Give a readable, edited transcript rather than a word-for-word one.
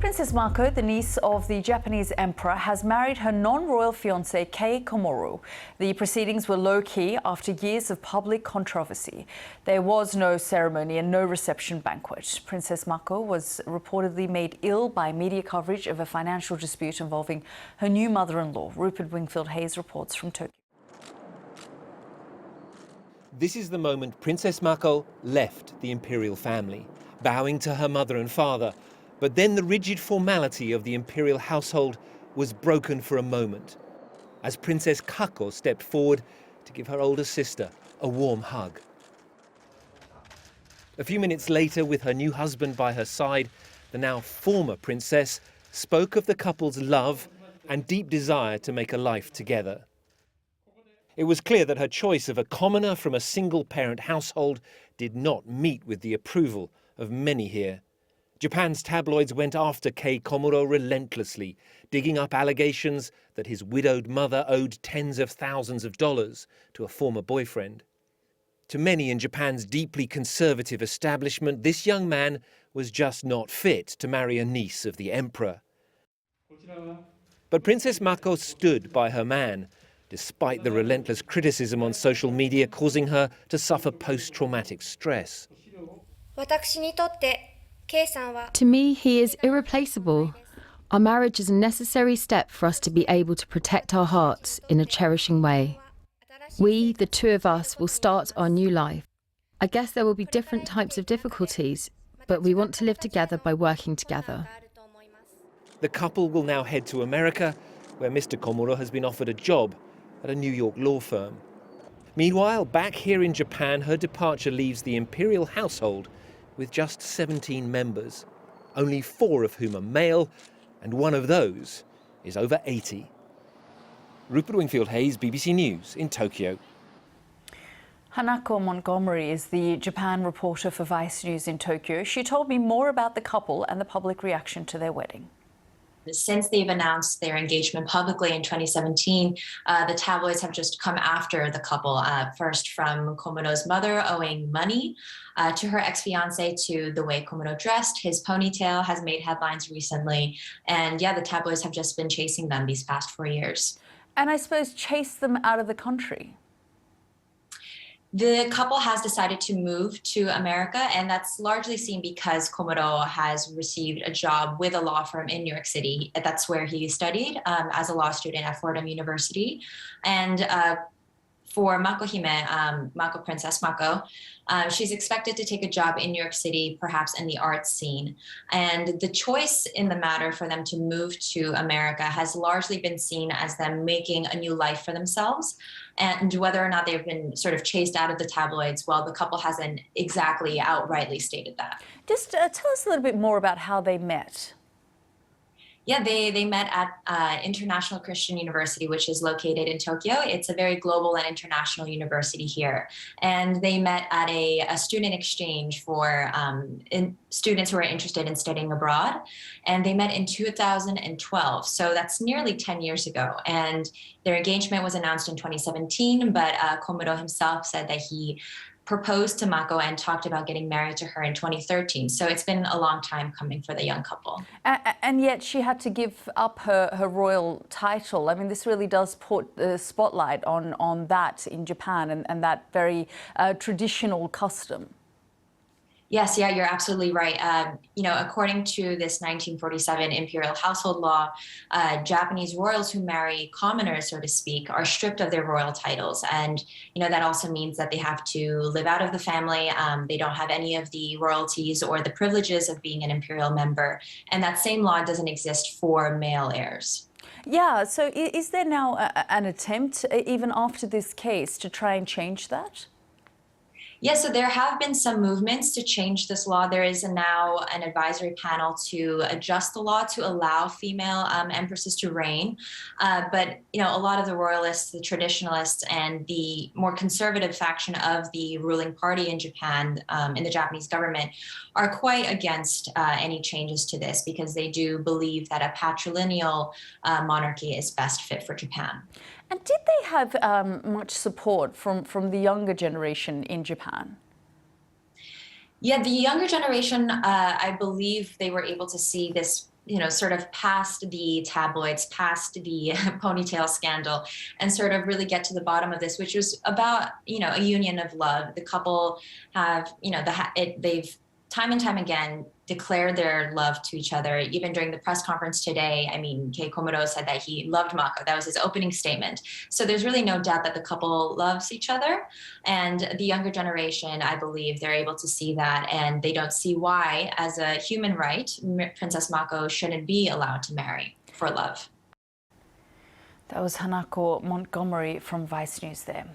Princess Mako, the niece of the Japanese emperor, has married her non-royal fiancé Kei Komuro. The proceedings were low-key after years of public controversy. There was no ceremony and no reception banquet. Princess Mako was reportedly made ill by media coverage of a financial dispute involving her new mother-in-law. Rupert Wingfield-Hayes reports from Tokyo. This is the moment Princess Mako left the imperial family, bowing to her mother and father. But then the rigid formality of the imperial household was broken for a moment, as Princess Kako stepped forward to give her older sister a warm hug. A few minutes later, with her new husband by her side, the now former princess spoke of the couple's love and deep desire to make a life together. It was clear that her choice of a commoner from a single-parent household did not meet with the approval of many here. Japan's tabloids went after Kei Komuro relentlessly, digging up allegations that his widowed mother owed tens of thousands of dollars to a former boyfriend. To many in Japan's deeply conservative establishment, this young man was just not fit to marry a niece of the emperor. But Princess Mako stood by her man, despite the relentless criticism on social media causing her to suffer post-traumatic stress. To me, he is irreplaceable. Our marriage is a necessary step for us to be able to protect our hearts in a cherishing way. We, the two of us, will start our new life. I guess there will be different types of difficulties, but we want to live together by working together. The couple will now head to America, where Mr. Komuro has been offered a job at a New York law firm. Meanwhile, back here in Japan, her departure leaves the imperial household with just 17 members, only 4 of whom are male, and one of those is over 80. Rupert Wingfield-Hayes, BBC News in Tokyo. Hanako Montgomery is the Japan reporter for Vice News in Tokyo. She told me more about the couple and the public reaction to their wedding. Since they've announced their engagement publicly in 2017, the tabloids have just come after the couple, first from Komuro's mother owing money to her ex-fiancé, to the way Komuro dressed. His ponytail has made headlines recently. And yeah, the tabloids have just been chasing them these past 4 years. And I suppose chase them out of the country. The couple has decided to move to America, and that's largely seen because Komuro has received a job with a law firm in New York City. That's where he studied as a law student at Fordham University. And for Mako Princess Mako, she's expected to take a job in New York City, perhaps in the arts scene. And the choice in the matter for them to move to America has largely been seen as them making a new life for themselves. And whether or not they've been sort of chased out of the tabloids, well, the couple hasn't exactly outrightly stated that. Just tell us a little bit more about how they met. Yeah, they met at International Christian University, which is located in Tokyo. It's a very global and international university here. And they met at a student exchange for students who are interested in studying abroad. And they met in 2012. So that's nearly 10 years ago. And their engagement was announced in 2017, but Komuro himself said that he proposed to Mako and talked about getting married to her in 2013. So it's been a long time coming for the young couple. And yet she had to give up her royal title. I mean, this really does put the spotlight on that in Japan and that very traditional custom. Yes, yeah, you're absolutely right. According to this 1947 imperial household law, Japanese royals who marry commoners, so to speak, are stripped of their royal titles. And, that also means that they have to live out of the family. They don't have any of the royalties or the privileges of being an imperial member. And that same law doesn't exist for male heirs. Yeah, so is there now an attempt, even after this case, to try and change that? Yes, so there have been some movements to change this law. There is now an advisory panel to adjust the law to allow female empresses to reign. But, a lot of the royalists, the traditionalists, and the more conservative faction of the ruling party in Japan, in the Japanese government, are quite against any changes to this because they do believe that a patrilineal monarchy is best fit for Japan. And did they have much support from the younger generation in Japan? Yeah, the younger generation, I believe they were able to see this sort of past the tabloids, past the ponytail scandal, and sort of really get to the bottom of this, which was about, a union of love. The couple have, they've time and time again declared their love to each other. Even during the press conference today, Kei Komuro said that he loved Mako. That was his opening statement. So there's really no doubt that the couple loves each other. And the younger generation, I believe, they're able to see that, and they don't see why, as a human right, Princess Mako shouldn't be allowed to marry for love. That was Hanako Montgomery from Vice News there.